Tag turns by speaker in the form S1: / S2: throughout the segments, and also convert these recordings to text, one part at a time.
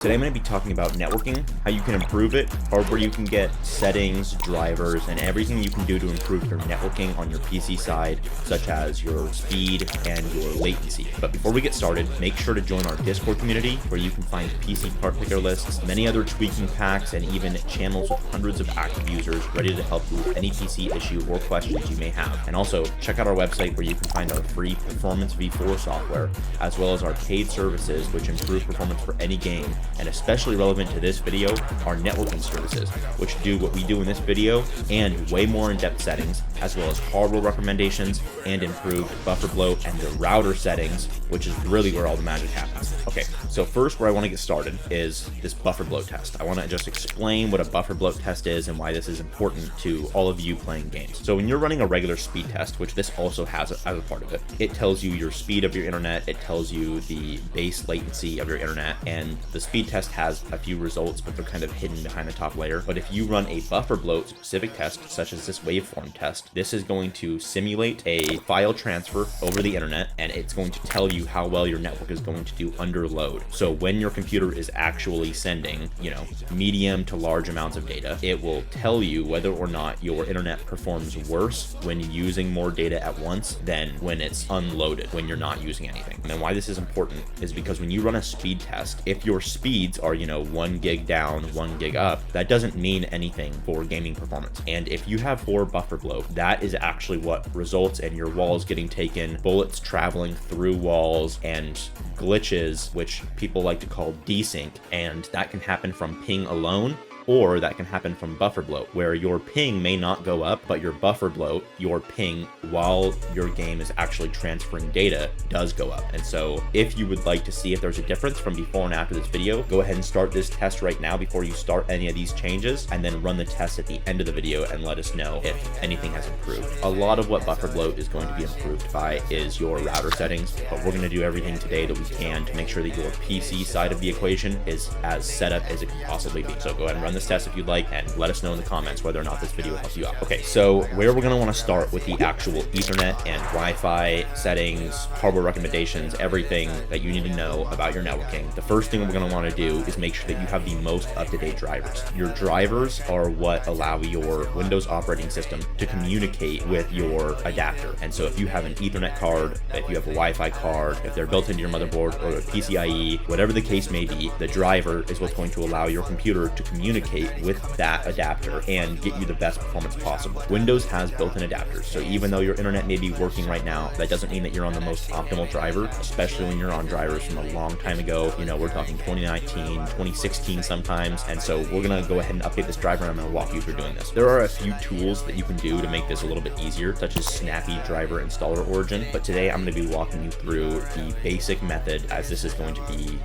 S1: Today I'm going to be talking about networking, how you can improve it, or where you can get settings, drivers, and everything you can do to improve your networking on your PC side, such as your speed and your latency. But before we get started, make sure to join our Discord community where you can find PC part picker lists, many other tweaking packs, and even channels with hundreds of active users ready to help you with any PC issue or questions you may have. And also, check out our website where you can find our free Performance V4 software, as well as our paid services which improve performance for any game. And especially relevant to this video are networking services, which do what we do in this video and way more in-depth settings, as well as hardware recommendations and improved buffer bloat and the router settings, which is really where all the magic happens. Okay, so first where I want to get started is this buffer bloat test. I want to just explain what a buffer bloat test is and why this is important to all of you playing games. So when you're running a regular speed test, which this also has as a part of it, it tells you your speed of your internet, it tells you the base latency of your internet, and the speed test has a few results, but they're kind of hidden behind the top layer. But if you run a buffer bloat specific test, such as this waveform test, this is going to simulate a file transfer over the internet, and it's going to tell you how well your network is going to do under load. So when your computer is actually sending, medium to large amounts of data, it will tell you whether or not your internet performs worse when using more data at once than when it's unloaded, when you're not using anything. And then why this is important is because when you run a speed test, if your speeds are 1 gig down, 1 gig up, that doesn't mean anything for gaming performance. And if you have 4 buffer bloat, that is actually what results in your walls getting taken, bullets traveling through walls, and glitches, which people like to call desync, and that can happen from ping alone, or that can happen from buffer bloat, where your ping may not go up, but your buffer bloat, your ping while your game is actually transferring data, does go up. And so if you would like to see if there's a difference from before and after this video, go ahead and start this test right now before you start any of these changes, and then run the test at the end of the video and let us know if anything has improved. A lot of what buffer bloat is going to be improved by is your router settings, but we're going to do everything today that we can to make sure that your PC side of the equation is as set up as it can possibly be. So go ahead and run this test if you'd like, and let us know in the comments whether or not this video helps you out. Okay, so where we're going to want to start with the actual Ethernet and Wi-Fi settings, hardware recommendations, everything that you need to know about your networking. The first thing we're going to want to do is make sure that you have the most up-to-date drivers. Your drivers are what allow your Windows operating system to communicate with your adapter. And so if you have an Ethernet card, if you have a Wi-Fi card, if they're built into your motherboard or a PCIe, whatever the case may be, the driver is what's going to allow your computer to communicate with that adapter and get you the best performance possible. Windows has built-in adapters, so even though your internet may be working right now, that doesn't mean that you're on the most optimal driver, especially when you're on drivers from a long time ago. We're talking 2019, 2016 sometimes, and so we're gonna go ahead and update this driver, and I'm gonna walk you through doing this. There are a few tools that you can do to make this a little bit easier, such as Snappy Driver Installer Origin, but today I'm gonna be walking you through the basic method, as this is going to be,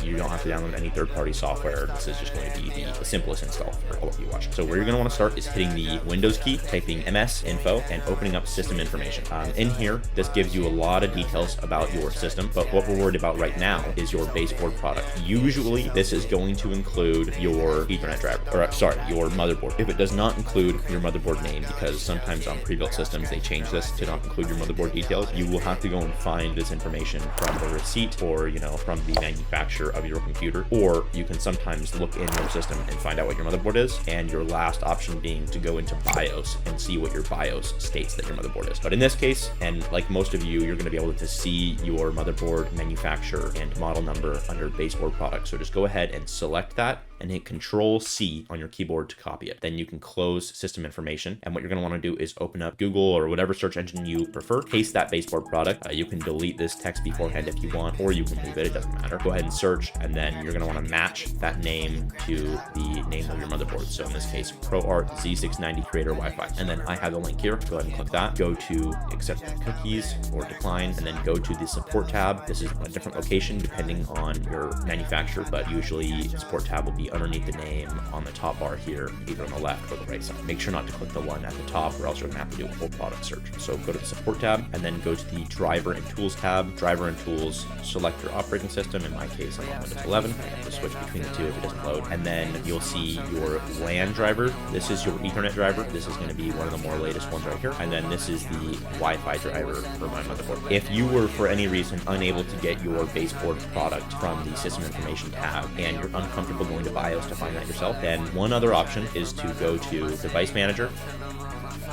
S1: you don't have to download any third-party software. This is just going to be the simplest install for all of you watching. So where you're going to want to start is hitting the Windows key, typing MS info, and opening up system information. In here, this gives you a lot of details about your system, but what we're worried about right now is your baseboard product. Usually, this is going to include your Ethernet driver, your motherboard. If it does not include your motherboard name, because sometimes on pre-built systems, they change this to not include your motherboard details, you will have to go and find this information from the receipt or, from the manufacturer of your computer, or you can sometimes look in your system and find out what your motherboard is, and your last option being to go into BIOS and see what your BIOS states that your motherboard is. But in this case, and like most of you, you're going to be able to see your motherboard manufacturer and model number under baseboard product. So just go ahead and select that and hit Control-C on your keyboard to copy it. Then you can close system information, and what you're going to want to do is open up Google or whatever search engine you prefer, paste that baseboard product. You can delete this text beforehand if you want, or you can leave it, it doesn't matter. Go ahead and search, and then you're going to want to match that name to the name of your motherboard. So in this case, ProArt Z690 Creator Wi-Fi. And then I have the link here. Go ahead and click that. Go to accept cookies or decline, and then go to the support tab. This is a different location depending on your manufacturer, but usually support tab will be underneath the name on the top bar here, either on the left or the right side. Make sure not to click the one at the top, or else you're gonna have to do a full product search. So go to the support tab and then go to the driver and tools tab. Driver and tools, select your operating system. In my case, I'm on Windows 11. I have to switch between the two if it doesn't load. And then you'll see your LAN driver. This is your Ethernet driver. This is going to be one of the more latest ones right here. And then this is the Wi-Fi driver for my motherboard. If you were for any reason unable to get your baseboard product from the system information tab and you're uncomfortable going to BIOS to find that yourself, then one other option is to go to Device Manager,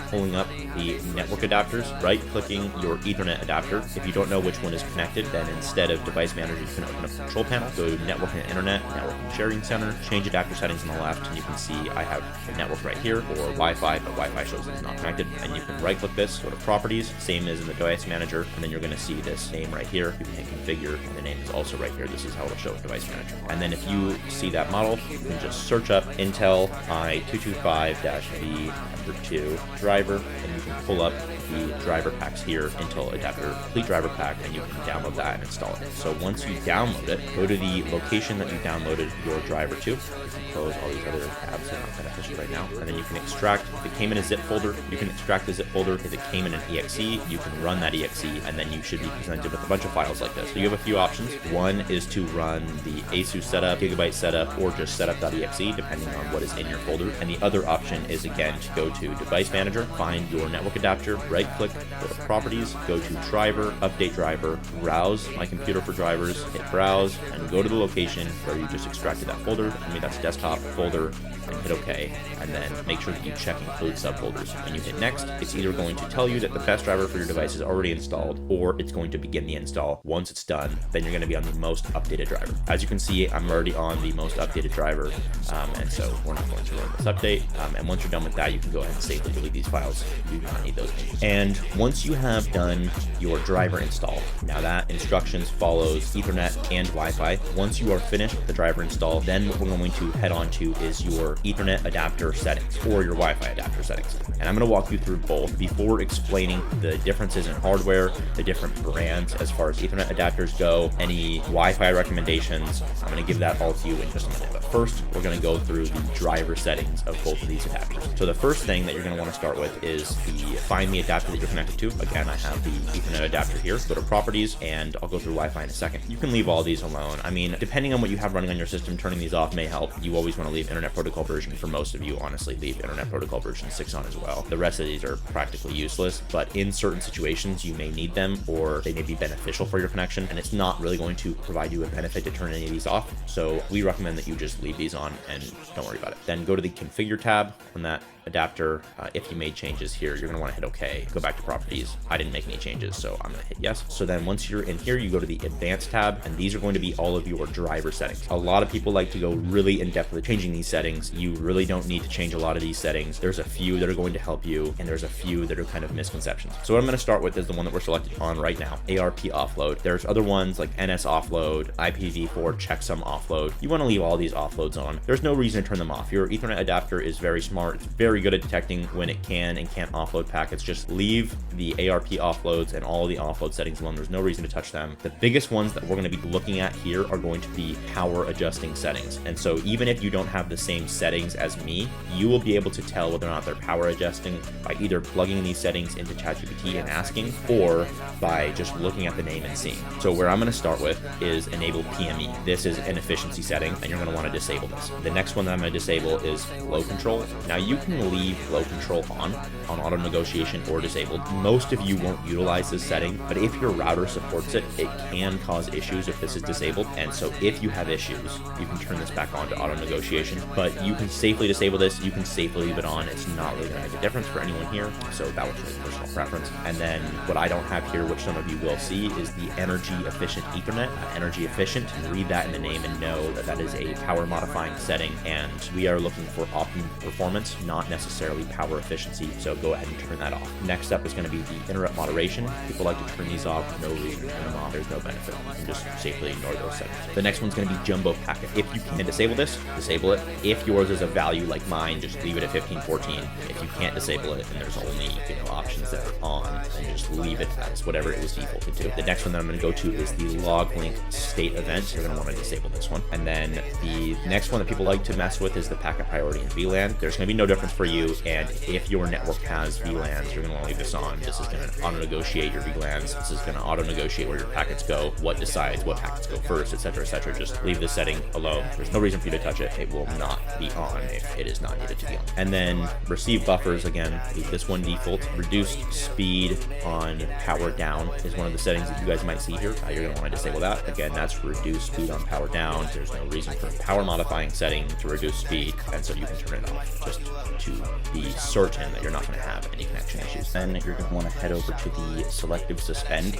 S1: pulling up the network adapters, right-clicking your Ethernet adapter. If you don't know which one is connected, then instead of Device Manager, you can open up the control panel, go to Network and Internet, Network and Sharing Center, change adapter settings on the left, and you can see I have the network right here, or Wi-Fi, but Wi-Fi shows it's not connected. And you can right-click this, go to Properties, same as in the Device Manager, and then you're going to see this name right here. You can hit Configure, and the name is also right here. This is how it'll show in Device Manager. And then if you see that model, you can just search up Intel i225-V2 driver, and you can pull up the driver packs here, Intel adapter complete driver pack, and you can download that and install it. So once you download it, go to the location that you downloaded your driver to. You can close all these other tabs, they're not beneficial right now. And then you can extract, if it came in a zip folder, you can extract the zip folder. If it came in an exe, you can run that exe, and then you should be presented with a bunch of files like this. So you have a few options. One is to run the ASUS setup, Gigabyte setup, or just setup.exe, depending on what is in your folder. And the other option is, again, to go to Device Manager, find your network adapter, right-click, go to Properties, go to Driver, Update Driver, browse My Computer for drivers, hit Browse, and go to the location where you just extracted that folder. I mean, that's desktop folder, and hit OK, and then make sure that you check Include Subfolders. When you hit Next, it's either going to tell you that the best driver for your device is already installed, or it's going to begin the install. Once it's done, then you're going to be on the most updated driver. As you can see, I'm already on the most updated driver, and so we're not going to run this update. And once you're done with that, you can go ahead and safely delete these files. You do not need those anymore. And once you have done your driver install, now that instructions follows Ethernet and Wi-Fi. Once you are finished with the driver install, then what we're going to head on to is your Ethernet adapter settings or your Wi-Fi adapter settings. And I'm going to walk you through both before explaining the differences in hardware, the different brands as far as Ethernet adapters go, any Wi-Fi recommendations. I'm going to give that all to you in just a minute. But first, we're going to go through the driver settings of both of these adapters. So the first thing that you're going to want to start with is the Find Me adapter that you're connected to. Again, I have the Ethernet adapter here. Go to Properties, and I'll go through Wi-Fi in a second. You can leave all these alone. I mean, depending on what you have running on your system, turning these off may help. You always want to leave Internet Protocol version. For most of you, honestly, leave Internet Protocol version 6 on as well. The rest of these are practically useless, but in certain situations, you may need them, or they may be beneficial for your connection, and it's not really going to provide you a benefit to turn any of these off. So we recommend that you just leave these on and don't worry about it. Then go to the Configure tab on that adapter. If you made changes here, you're going to want to hit OK. Go back to Properties. I didn't make any changes, so I'm going to hit yes. So then once you're in here, you go to the Advanced tab, and these are going to be all of your driver settings. A lot of people like to go really in depth with changing these settings. You really don't need to change a lot of these settings. There's a few that are going to help you, and there's a few that are kind of misconceptions. So what I'm going to start with is the one that we're selected on right now, ARP offload. There's other ones like NS offload, IPv4 checksum offload. You want to leave all these offloads on. There's no reason to turn them off. Your Ethernet adapter is very smart. It's very good at detecting when it can and can't offload packets. Just leave the ARP offloads and all the offload settings alone. There's no reason to touch them. The biggest ones that we're going to be looking at here are going to be power adjusting settings. And so even if you don't have the same settings as me, you will be able to tell whether or not they're power adjusting by either plugging these settings into ChatGPT and asking, or by just looking at the name and seeing. So where I'm going to start with is enable PME. This is an efficiency setting, and you're going to want to disable this. The next one that I'm going to disable is flow control. Now you can leave flow control on auto negotiation or disabled. Most of you won't utilize this setting, but if your router supports it, it can cause issues if this is disabled. And so if you have issues, you can turn this back on to auto negotiation, but you can safely disable this. You can safely leave it on. It's not really going to make a difference for anyone here. So that was really personal preference. And then what I don't have here, which some of you will see, is the energy efficient Ethernet. Energy efficient, read that in the name and know that that is a power modifying setting, and we are looking for optimum performance, not necessarily power efficiency, so go ahead and turn that off. Next up is going to be the interrupt moderation. People like to turn these off, no reason to turn them off, there's no benefit. You can just safely ignore those settings. The next one's going to be jumbo packet. If you can disable this, disable it. If yours is a value like mine, just leave it at 1514. If you can't disable it and there's only options that are on, then just leave it as whatever it was defaulted to. The next one that I'm going to go to is the log link state event. You're going to want to disable this one. And then the next one that people like to mess with is the packet priority in VLAN. There's going to be no difference for you, and if your network has VLANs, you're going to want to leave this on. This is going to auto-negotiate your VLANs. This is going to auto-negotiate where your packets go, what decides what packets go first, etc., etc. Just leave this setting alone. There's no reason for you to touch it. It will not be on if it is not needed to be on. And then receive buffers, again, leave this one default. Reduced speed on power down is one of the settings that you guys might see here. You're going to want to disable that. Again, that's reduce speed on power down. There's no reason for a power modifying setting to reduce speed, and so you can turn it off just to be certain that you're not going to have any connection issues. Then you're going to want to head over to the selective suspend.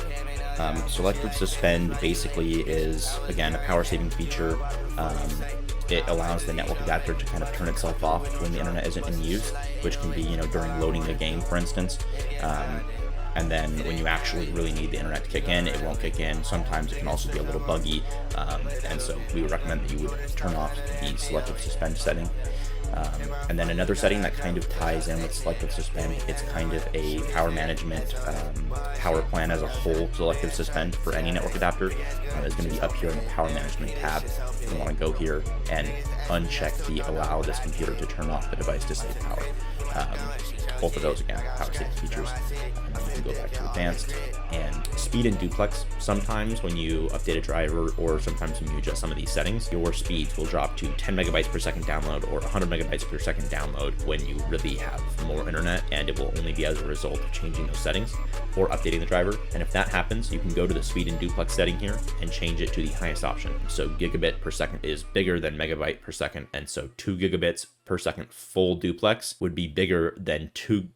S1: Selective suspend basically is, again, a power saving feature. It allows the network adapter to kind of turn itself off when the internet isn't in use, which can be, during loading the game, for instance. And then when you actually really need the internet to kick in, it won't kick in. Sometimes it can also be a little buggy. And so we would recommend that you would turn off the selective suspend setting. And then another setting that kind of ties in with selective suspend, it's kind of a power management power plan as a whole. Selective suspend for any network adapter is going to be up here in the power management tab. You want to go here and uncheck the allow this computer to turn off the device to save power. Both of those, again, power saving features. And then you can go back to advanced and speed and duplex. Sometimes when you update a driver, or sometimes when you adjust some of these settings, your speeds will drop to 10 megabytes per second download or 100 megabytes per second download when you really have more internet, and it will only be as a result of changing those settings or updating the driver. And if that happens, you can go to the speed and duplex setting here and change it to the highest option. So gigabit per second is bigger than megabyte per second, and so 2 gigabits per second full duplex would be bigger than 2.5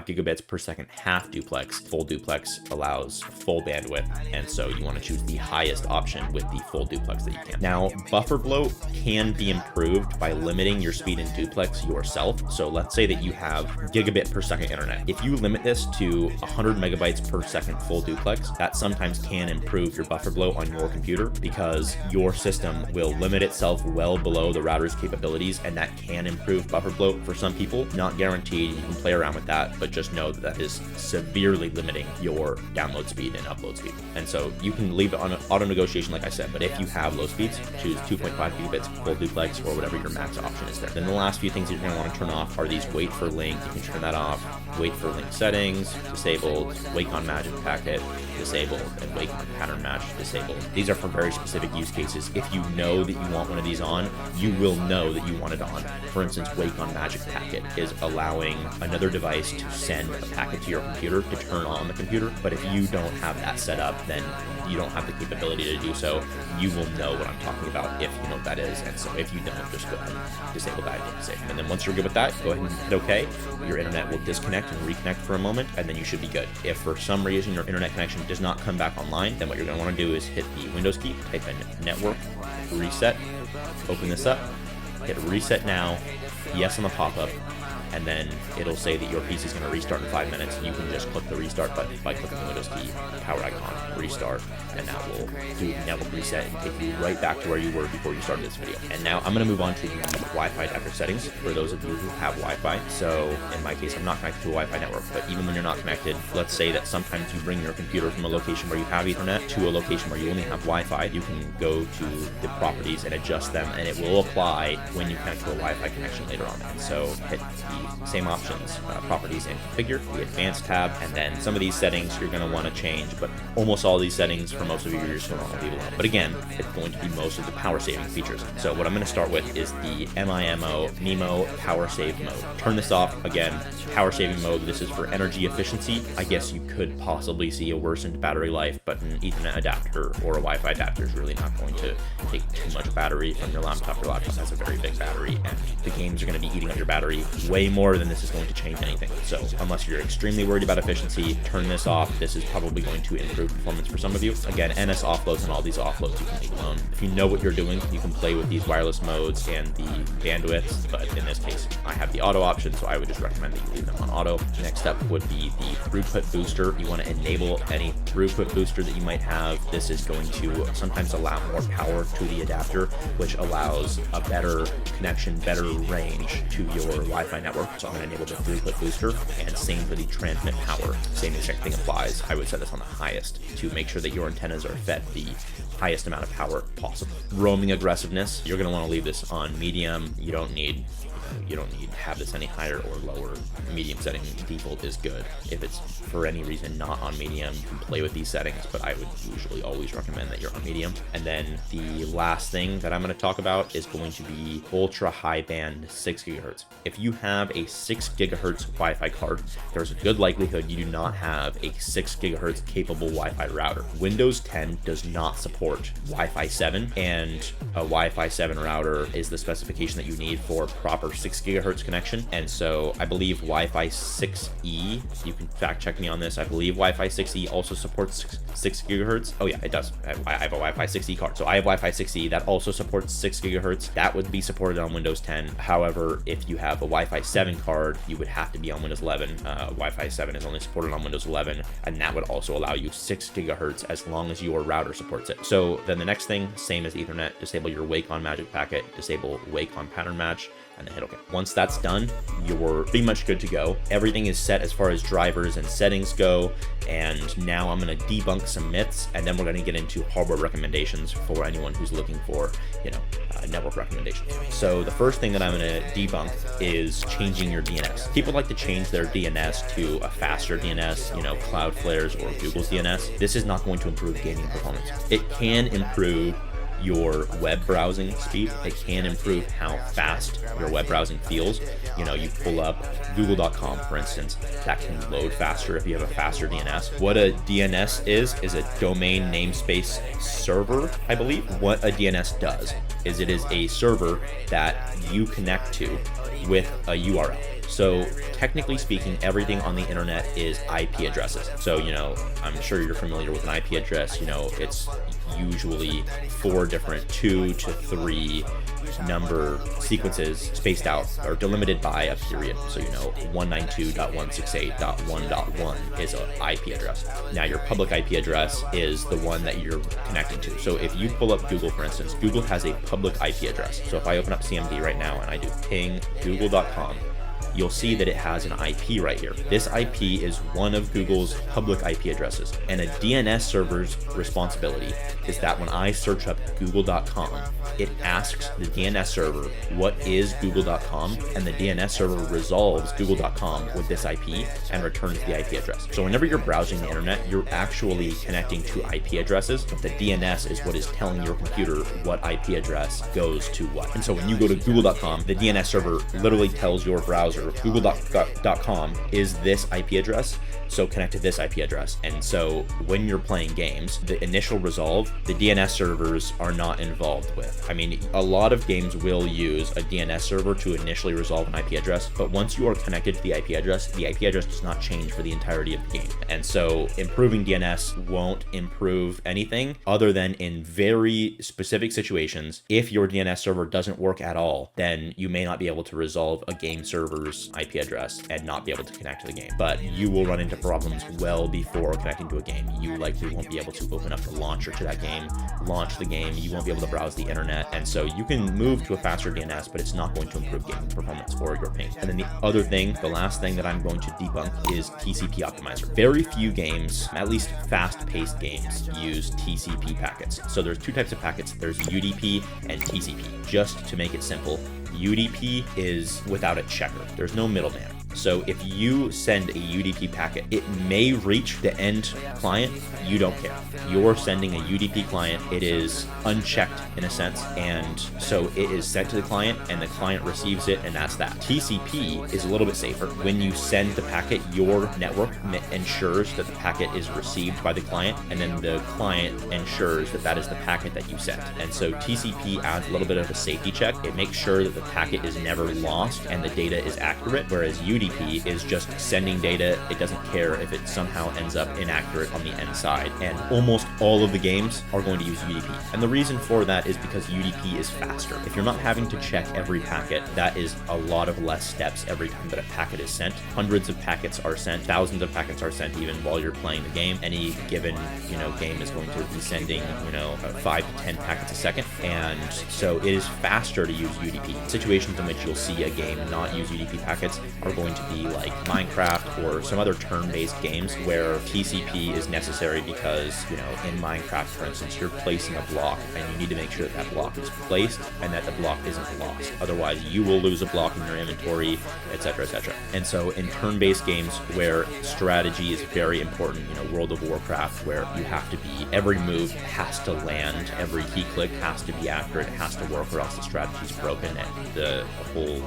S1: gigabits per second half duplex. Full duplex allows full bandwidth, and so you want to choose the highest option with the full duplex that you can. Now, buffer bloat can be improved by limiting your speed in duplex yourself. So let's say that you have gigabit per second internet. If you limit this to 100 megabytes per second full duplex, that sometimes can improve your buffer bloat on your computer, because your system will limit itself well below the router's capabilities, and that can improve buffer bloat for some people. Not guaranteed. You can play around with that, but just know that that is severely limiting your download speed and upload speed. And so you can leave it on auto negotiation, like I said, but if you have low speeds, choose 2.5 gigabits full duplex or whatever your max option is there. Then the last few things you're going to want to turn off are these wait for link. You can turn that off. Wait for link settings, disabled. Wake on magic packet, disabled. And wake on pattern match, disabled. These are for very specific use cases. If you know that you want one of these on, you will know that you want it on. For instance, wake on magic packet is allowing another device to send a packet to your computer to turn on the computer. But if you don't have that set up, then you don't have the capability to do so. You will know what I'm talking about if you know what that is. And so if you don't, just go ahead and disable that and save. And then once you're good with that, go ahead and hit OK. Your internet will disconnect and reconnect for a moment, and then you should be good. If for some reason your internet connection does not come back online, then what you're going to want to do is hit the Windows key, type in network reset, open this up, hit reset now, yes on the pop-up, and then it'll say that your PC is going to restart in 5 minutes. You can just click the restart button by clicking the Windows key, power icon, restart, and that will do network reset and take you right back to where you were before you started this video. And now I'm going to move on to the Wi-Fi adapter settings for those of you who have Wi-Fi. So in my case, I'm not connected to a Wi-Fi network, but even when you're not connected, let's say that sometimes you bring your computer from a location where you have Ethernet to a location where you only have Wi-Fi. You can go to the properties and adjust them, and it will apply when you connect to a Wi-Fi connection later on. And so hit the same options, properties and configure, the advanced tab, and then some of these settings you're going to want to change, but almost all these settings for most of you, you're just going to want to leave alone. But again, it's going to be most of the power saving features. So what I'm going to start with is the MIMO power save mode. Turn this off. Again, power saving mode, this is for energy efficiency. I guess you could possibly see a worsened battery life, but an Ethernet adapter or a Wi-Fi adapter is really not going to take too much battery from your laptop. Your laptop has a very big battery, and the games are going to be eating up your battery way way more than this is going to change anything. So unless you're extremely worried about efficiency, turn this off. This is probably going to improve performance for some of you. Again, NS offloads and all these offloads you can leave alone. If you know what you're doing, you can play with these wireless modes and the bandwidths, but in this case, I have the auto option, so I would just recommend that you leave them on auto. Next up would be the throughput booster. You want to enable any throughput booster that you might have. This is going to sometimes allow more power to the adapter, which allows a better connection, better range to your Wi-Fi network. So I'm going to enable the throughput booster, and same for the transmit power. Same exact thing applies. I would set this on the highest to make sure that your antennas are fed the highest amount of power possible. Roaming aggressiveness, you're going to want to leave this on medium. You don't need to have this any higher or lower. Medium setting default is good. If it's for any reason not on medium, you can play with these settings, but I would usually always recommend that you're on medium. And then the last thing that I'm going to talk about is going to be ultra high band 6 gigahertz. If you have a 6 gigahertz Wi-Fi card, there's a good likelihood you do not have a 6 gigahertz capable Wi-Fi router. Windows 10 does not support Wi-Fi 7, and a Wi-Fi 7 router is the specification that you need for proper 6 gigahertz connection. And so I believe Wi-Fi 6E, you can fact check me on this, I believe Wi-Fi 6E also supports 6 gigahertz. Oh yeah, it does. I have a Wi-Fi 6E card. So I have Wi-Fi 6E that also supports 6 gigahertz. That would be supported on Windows 10. However, if you have a Wi-Fi 7 card, you would have to be on Windows 11. Wi-Fi 7 is only supported on Windows 11, and that would also allow you 6 gigahertz as long as your router supports it. So then the next thing, same as Ethernet, disable your wake on magic packet, disable wake on pattern match, and then hit OK. Once that's done, you're pretty much good to go. Everything is set as far as drivers and settings go, and now I'm going to debunk some myths, and then we're going to get into hardware recommendations for anyone who's looking for, network recommendations. So the first thing that I'm going to debunk is changing your DNS. People like to change their DNS to a faster DNS, Cloudflare's or Google's DNS. This is not going to improve gaming performance. It can improve your web browsing speed. It can improve how fast your web browsing feels. You pull up google.com, for instance, that can load faster if you have a faster DNS. What a DNS is a domain namespace server, I believe. What a DNS does is it is a server that you connect to with a URL. So technically speaking, everything on the internet is IP addresses. So, I'm sure you're familiar with an IP address. It's usually 4 different 2 to 3 number sequences spaced out or delimited by a period. So, 192.168.1.1 is an IP address. Now, your public IP address is the one that you're connecting to. So if you pull up Google, for instance, Google has a public IP address. So if I open up CMD right now and I do ping google.com, you'll see that it has an IP right here. This IP is one of Google's public IP addresses, and a DNS server's responsibility is that when I search up google.com, it asks the DNS server what is google.com, and the DNS server resolves google.com with this IP and returns the IP address. So whenever you're browsing the internet, you're actually connecting to IP addresses, but the DNS is what is telling your computer what IP address goes to what. And so when you go to google.com, the DNS server literally tells your browser google.com is this IP address, so connect to this IP address. And so when you're playing games, the initial resolve, the DNS servers are not involved with. I mean, a lot of games will use a DNS server to initially resolve an IP address, but once you are connected to the IP address does not change for the entirety of the game. And so improving DNS won't improve anything other than in very specific situations. If your DNS server doesn't work at all, then you may not be able to resolve a game server's IP address and not be able to connect to the game. But you will run into problems well before connecting to a game. You likely won't be able to open up the launcher to that game, launch the game. You won't be able to browse the internet. And so you can move to a faster DNS, but it's not going to improve gaming performance or your ping. And then the last thing that I'm going to debunk is TCP optimizer. Very few games, at least fast-paced games, use TCP packets. So there's 2 types of packets. There's UDP and TCP. Just to make it simple, UDP is without a checker. There's no middleman. So if you send a UDP packet, it may reach the end client. You don't care. You're sending a UDP client. It is unchecked in a sense. And so it is sent to the client and the client receives it, and that's that. TCP is a little bit safer. When you send the packet, your network ensures that the packet is received by the client, and then the client ensures that that is the packet that you sent. And so TCP adds a little bit of a safety check. It makes sure that the packet is never lost and the data is accurate, whereas UDP is just sending data. It doesn't care if it somehow ends up inaccurate on the end side. And almost all of the games are going to use UDP. And the reason for that is because UDP is faster. If you're not having to check every packet, that is a lot of less steps every time that a packet is sent. Hundreds of packets are sent, thousands of packets are sent even while you're playing the game. Any given, game is going to be sending, 5 to 10 packets a second. And so it is faster to use UDP. Situations in which you'll see a game not use UDP packets are going to be like Minecraft or some other turn-based games where TCP is necessary because, in Minecraft, for instance, you're placing a block and you need to make sure that that block is placed and that the block isn't lost. Otherwise, you will lose a block in your inventory, etc., etc. And so in turn-based games where strategy is very important, World of Warcraft, where you have to be, every move has to land, every key click has to be accurate, it has to work, or else the strategy's broken and the whole,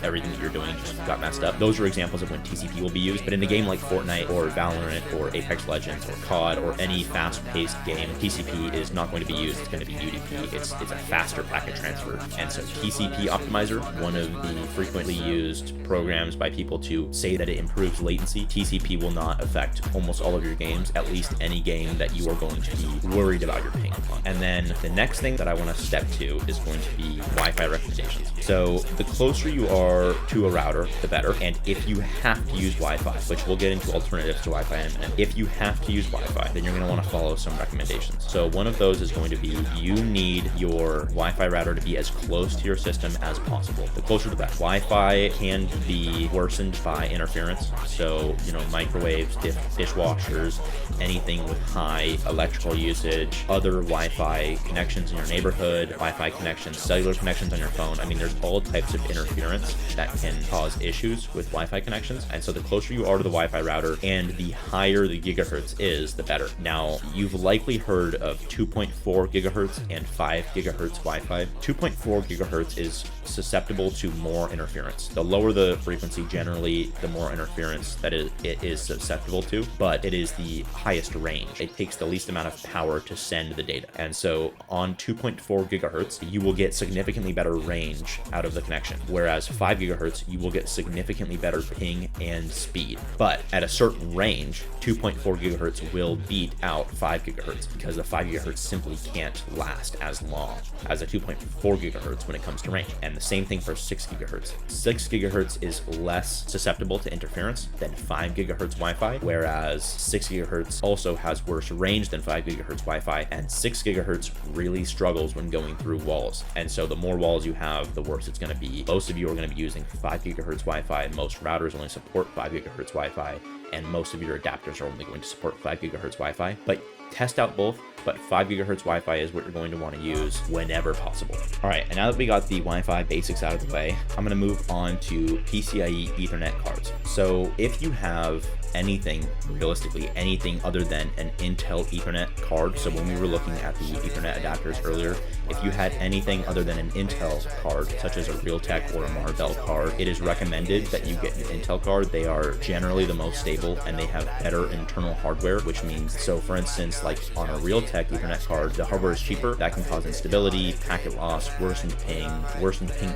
S1: everything that you're doing just got messed up. Those are examples of when TCP will be used. But in a game like Fortnite or Valorant or Apex Legends or COD or any fast-paced game, TCP is not going to be used. It's going to be UDP. It's a faster packet transfer. And so TCP Optimizer, one of the frequently used programs by people to say that it improves latency, TCP will not affect almost all of your games, at least any game that you are going to be worried about your ping on. And then the next thing that I want to step to is going to be Wi-Fi recommendations. So the closer you are to a router, the better. And if you have to use Wi-Fi, which we'll get into alternatives to Wi-Fi in a minute, if you have to use Wi-Fi, then you're going to want to follow some recommendations. So one of those is going to be you need your Wi-Fi router to be as close to your system as possible. The closer the better. Wi-Fi can be worsened by interference. So, microwaves, dishwashers, anything with high electrical usage, other Wi-Fi connections in your neighborhood, Wi-Fi connections, cellular connections on your phone. I mean, there's all types of interference that can cause issues with Wi-Fi connections. And so the closer you are to the Wi-Fi router and the higher the gigahertz is, the better. Now, you've likely heard of 2.4 gigahertz and 5 gigahertz Wi-Fi. 2.4 gigahertz is susceptible to more interference. The lower the frequency, generally, the more interference that it is susceptible to, but it is the highest range. It takes the least amount of power to send the data. And so on 2.4 gigahertz, you will get significantly better range out of the connection, whereas 5 gigahertz, you will get significantly better ping and speed. But at a certain range, 2.4 gigahertz will beat out 5 gigahertz because the 5 gigahertz simply can't last as long as a 2.4 gigahertz when it comes to range. And the same thing for 6 gigahertz. 6 gigahertz is less susceptible to interference than 5 gigahertz Wi-Fi, whereas 6 gigahertz also has worse range than 5 gigahertz Wi-Fi, and 6 gigahertz really struggles when going through walls. And so the more walls you have, the worse it's going to be. Most of you are going to be using 5 gigahertz Wi-Fi. Most routers only support 5 gigahertz Wi-Fi, and most of your adapters are only going to support 5 gigahertz Wi-Fi. But test out both, but 5 gigahertz Wi-Fi is what you're going to want to use whenever possible. All right, and now that we got the Wi-Fi basics out of the way, I'm going to move on to PCIe Ethernet cards. So if you have anything, realistically anything other than an Intel Ethernet card, so when we were looking at the Ethernet adapters earlier, if you had anything other than an Intel card, such as a Realtek or a Marvell card, it is recommended that you get an Intel card. They are generally the most stable and they have better internal hardware, which means, so for instance, like on a Realtek Ethernet card, the hardware is cheaper. That can cause instability, packet loss, worsened ping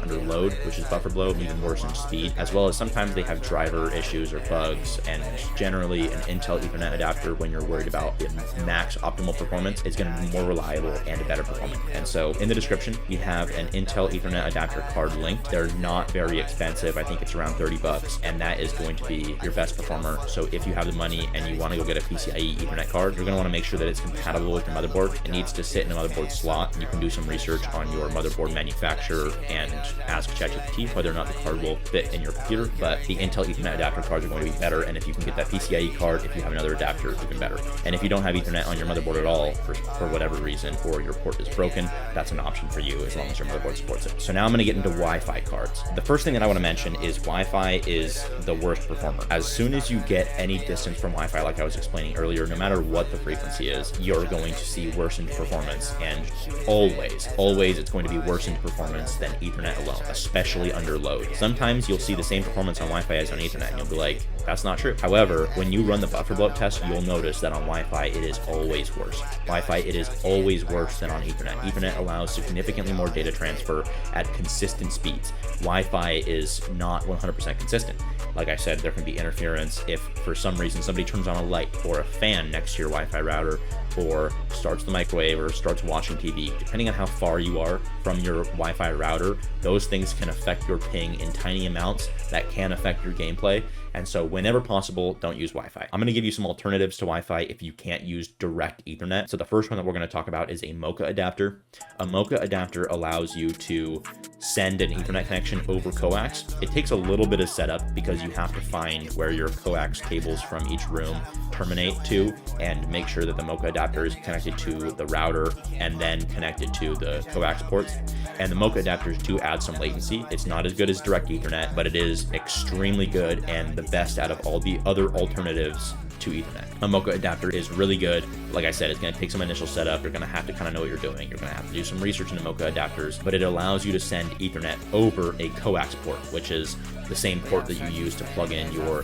S1: under load, which is bufferbloat, and even worsened speed, as well as sometimes they have driver issues or bugs. And generally an Intel Ethernet adapter, when you're worried about the max optimal performance, is going to be more reliable and a better performance. And so in the description, we have an Intel Ethernet adapter card linked. They're not very expensive. I think it's around $30, and that is going to be your best performer. So if you have the money and you want to go get a PCIe Ethernet card, you're going to want to make sure that it's compatible with your motherboard. It needs to sit in a motherboard slot. You can do some research on your motherboard manufacturer and ask ChatGPT whether or not the card will fit in your computer, but the Intel Ethernet adapter cards are going to be better, and if you can get that PCIe card, if you have another adapter, even better. And if you don't have Ethernet on your motherboard at all, for whatever reason, or your port is broken, that's an option for you as long as your motherboard supports it. So now I'm going to get into Wi-Fi cards. The first thing that I want to mention is Wi-Fi is the worst performer. As soon as you get any distance from Wi-Fi, like I was explaining earlier, no matter what the frequency is, you're going to see worsened performance, and always it's going to be worsened performance than Ethernet alone, especially under load. Sometimes you'll see the same performance on Wi-Fi as on Ethernet, and you'll be like, that's not true. However, when you run the buffer bloat test, you'll notice that on Wi-Fi, it is always worse. Wi-Fi, it is always worse than on Ethernet. Ethernet allows significantly more data transfer at consistent speeds. Wi-Fi is not 100% consistent. Like I said, there can be interference if for some reason somebody turns on a light or a fan next to your Wi-Fi router, or starts the microwave or starts watching TV. Depending on how far you are from your Wi-Fi router, those things can affect your ping in tiny amounts that can affect your gameplay. And so whenever possible, don't use Wi-Fi. I'm going to give you some alternatives to Wi-Fi if you can't use direct Ethernet. So the first one that we're going to talk about is a Mocha adapter. A Mocha adapter allows you to send an Ethernet connection over coax. It takes a little bit of setup because you have to find where your coax cables from each room terminate to, and make sure that the Mocha adapter is connected to the router and then connected to the coax ports. And the Mocha adapters do add some latency. It's not as good as direct Ethernet, but it is extremely good and the best out of all the other alternatives to Ethernet. A Mocha adapter is really good. Like I said, it's going to take some initial setup. You're going to have to kind of know what you're doing. You're going to have to do some research into Mocha adapters, but it allows you to send Ethernet over a coax port, which is the same port that you use to plug in your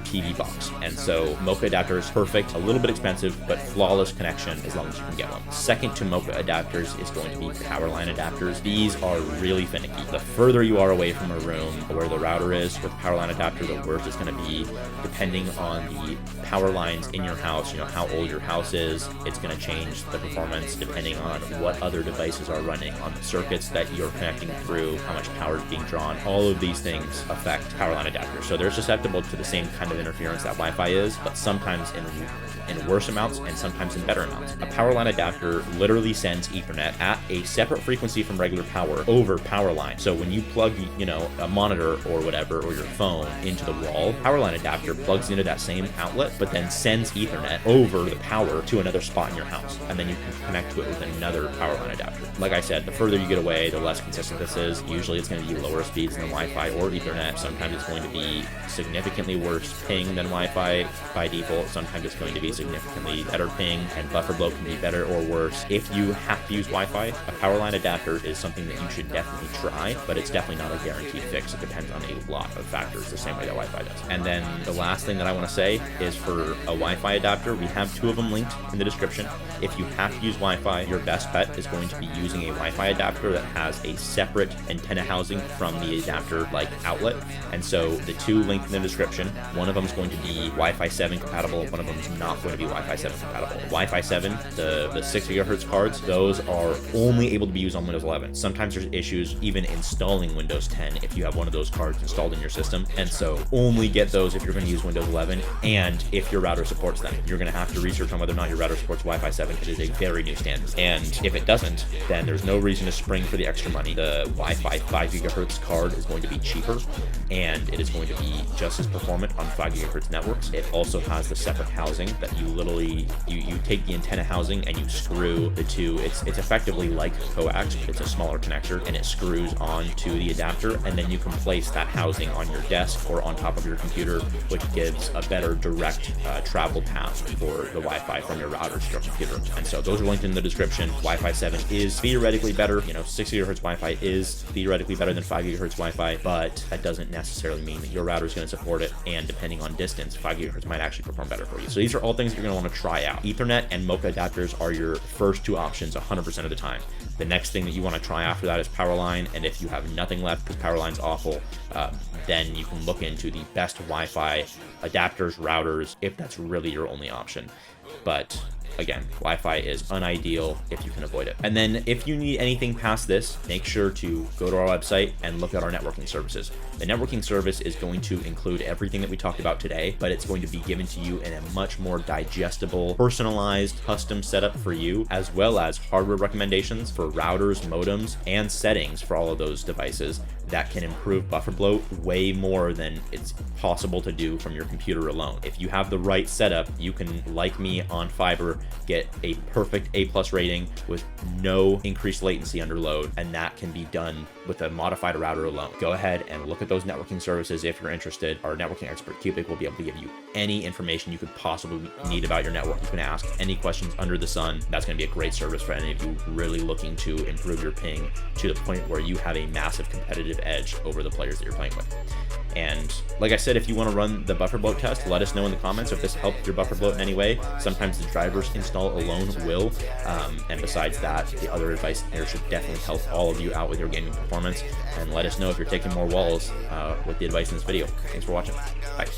S1: TV box. And so Mocha adapter is perfect, a little bit expensive, but flawless connection as long as you can get one. Second to Mocha adapters is going to be power line adapters. These are really finicky. The further you are away from a room where the router is with power line adapter, the worse it's going to be, depending on the power lines in your house, how old your house is. It's going to change the performance depending on what other devices are running on the circuits that you're connecting through, how much power is being drawn. All of these things affect power line adapters. So they're susceptible to the same kind of interference that Wi-Fi is, but sometimes in worse amounts and sometimes in better amounts. A power line adapter literally sends Ethernet at a separate frequency from regular power over power line. So when you plug, a monitor or whatever, or your phone into the wall, power line adapter plugs into that same outlet, but then sends Ethernet over the power to another spot in your house. And then you can connect to it with another power line adapter. Like I said, the further you get away, the less consistent this is. Usually it's going to be lower speeds than Wi-Fi or Ethernet. Sometimes it's going to be significantly worse ping than Wi-Fi by default. Sometimes it's going to be significantly better ping, and buffer bloat can be better or worse. If you have to use Wi-Fi, a power line adapter is something that you should definitely try, but it's definitely not a guaranteed fix. It depends on a lot of factors, the same way that Wi-Fi does. And then the last thing that I want to say is for a Wi-Fi adapter, we have two of them linked in the description. If you have to use Wi-Fi, your best bet is going to be using a Wi-Fi adapter that has a separate antenna housing from the adapter outlet. And so the two linked in the description, one of them is going to be Wi-Fi 7 compatible, one of them is not going to be Wi-Fi 7 compatible. Wi-Fi 7, the 6 gigahertz cards, those are only able to be used on Windows 11. Sometimes there's issues even installing Windows 10 if you have one of those cards installed in your system. And so only get those if you're going to use Windows 11, and if your router supports them. You're going to have to research on whether or not your router supports Wi-Fi 7. It is a very new standard. And if it doesn't, then there's no reason to spring for the extra money. The Wi-Fi 5 gigahertz card is going to be cheaper, and it is going to be just as performant on 5 gigahertz networks. It also has the separate housing that you literally, you take the antenna housing and you screw the two. It's effectively like coax, but it's a smaller connector, and it screws onto the adapter, and then you can place that housing on your desk or on top of your computer, which gives a better direct travel path for the Wi-Fi from your router to your computer. And so those are linked in the description. Wi-Fi 7 is theoretically better. 6 gigahertz Wi-Fi is theoretically better than 5 gigahertz Wi-Fi, but that doesn't necessarily mean that your router is going to support it. And depending on distance, 5 gigahertz might actually perform better for you. So these are all things that you're going to want to try out. Ethernet and Mocha adapters are your first two options 100% of the time. The next thing that you want to try after that is Powerline, and if you have nothing left because Powerline's awful, then you can look into the best Wi-Fi adapters, routers, if that's really your only option. But again, Wi-Fi is unideal if you can avoid it. And then if you need anything past this, make sure to go to our website and look at our networking services. The networking service is going to include everything that we talked about today, but it's going to be given to you in a much more digestible, personalized, custom setup for you, as well as hardware recommendations for routers, modems, and settings for all of those devices that can improve buffer bloat way more than it's possible to do from your computer alone. If you have the right setup, you can, like me on Fiverr, get a perfect A+ rating with no increased latency under load, and that can be done with a modified router alone. Go ahead and look at those networking services if you're interested. Our networking expert Cubic will be able to give you any information you could possibly need about your network. You can ask any questions under the sun. That's going to be a great service for any of you really looking to improve your ping to the point where you have a massive competitive edge over the players that you're playing with. And like I said, if you want to run the buffer bloat test, let us know in the comments if this helped your buffer bloat in any way. Sometimes the drivers install alone will. And besides that, the other advice there should definitely help all of you out with your gaming performance. And let us know if you're taking more walls with the advice in this video. Thanks for watching. Bye.